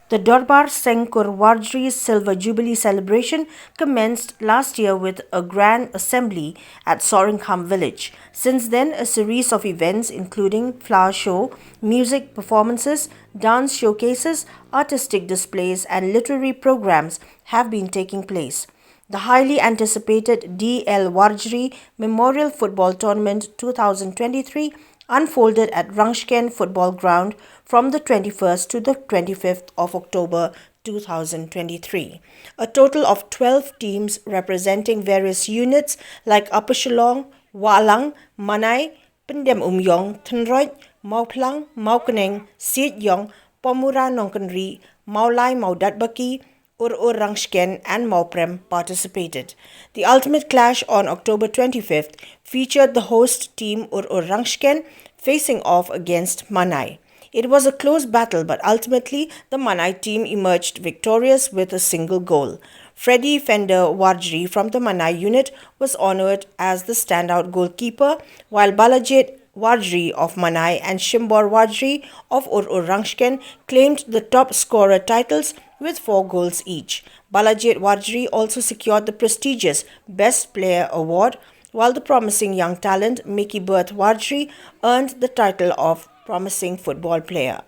The Dorbar Seng Warjri Silver Jubilee celebration commenced last year with a grand assembly at Sohryngkham village. Since then, a series of events including flower show, music performances, dance showcases, artistic displays and literary programs have been taking place. The highly anticipated DL Warjri Memorial Football Tournament 2023 unfolded at Rangshken Football Ground from the 21st to the 25th of October 2023. A total of 12 teams representing various units like Upper Shillong, Walang, Manai, Pendem Umyong, Thenroj, Mauplang, Maukeneng, Siet Yong, Pomura Nongkanri, Mawlai Maudatbaki, Ur Rangshken and Mauprem participated. The ultimate clash on October 25th featured the host team Ur Rangshken facing off against Manai. It was a close battle, but ultimately the Manai team emerged victorious with a single goal. Freddie Fender Warjri from the Manai unit was honoured as the standout goalkeeper, while Balajit Warjri of Manai and Shimbor Warjri of Ur Rangshken claimed the top scorer titles with 4 goals each. Balajit Warjri also secured the prestigious Best Player award, while the promising young talent Mickey Berth Warjri earned the title of Promising Football Player.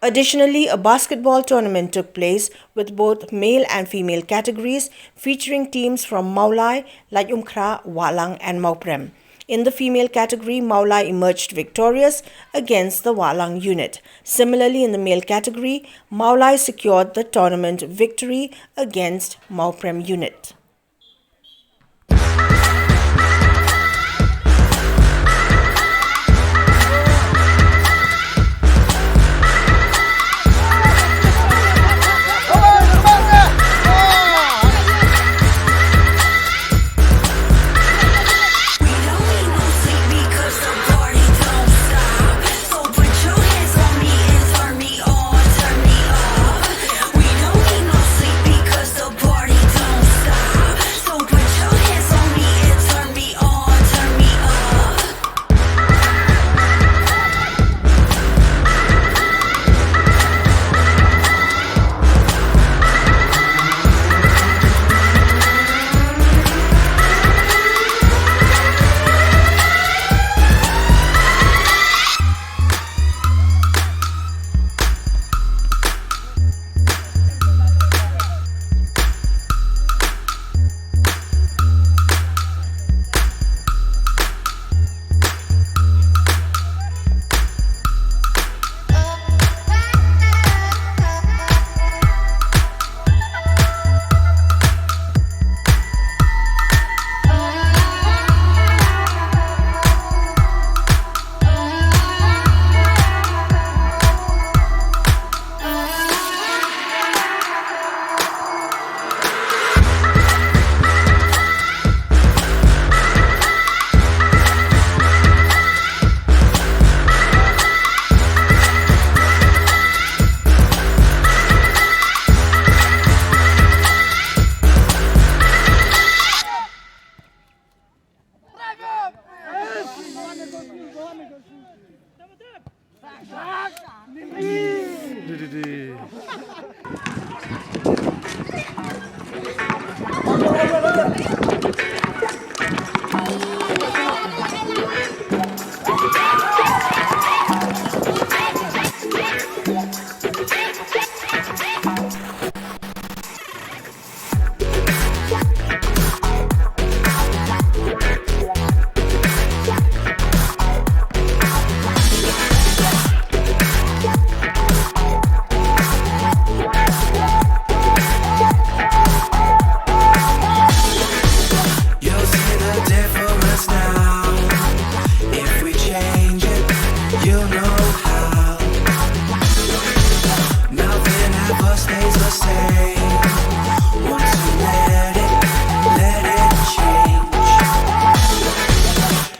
Additionally, a basketball tournament took place with both male and female categories, featuring teams from Mawlai, Lajumkra, Walang and Mauprem. In the female category, Mawlai emerged victorious against the Walang unit. Similarly, in the male category, Mawlai secured the tournament victory against Mauprem unit.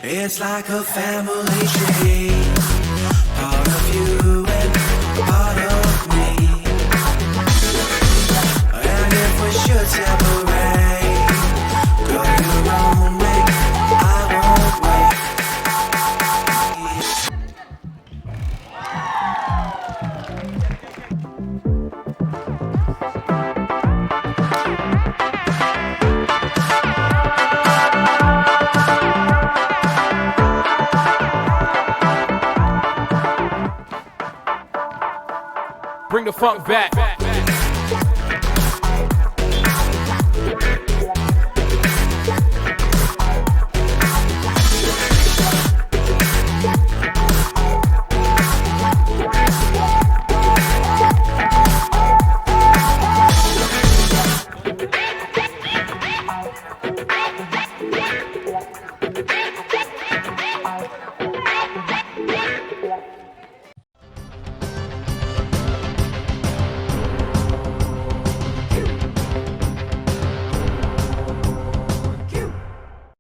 It's like a family tree, part of you and part of me. And if we should separate, go your own way, I won't wait. funk back.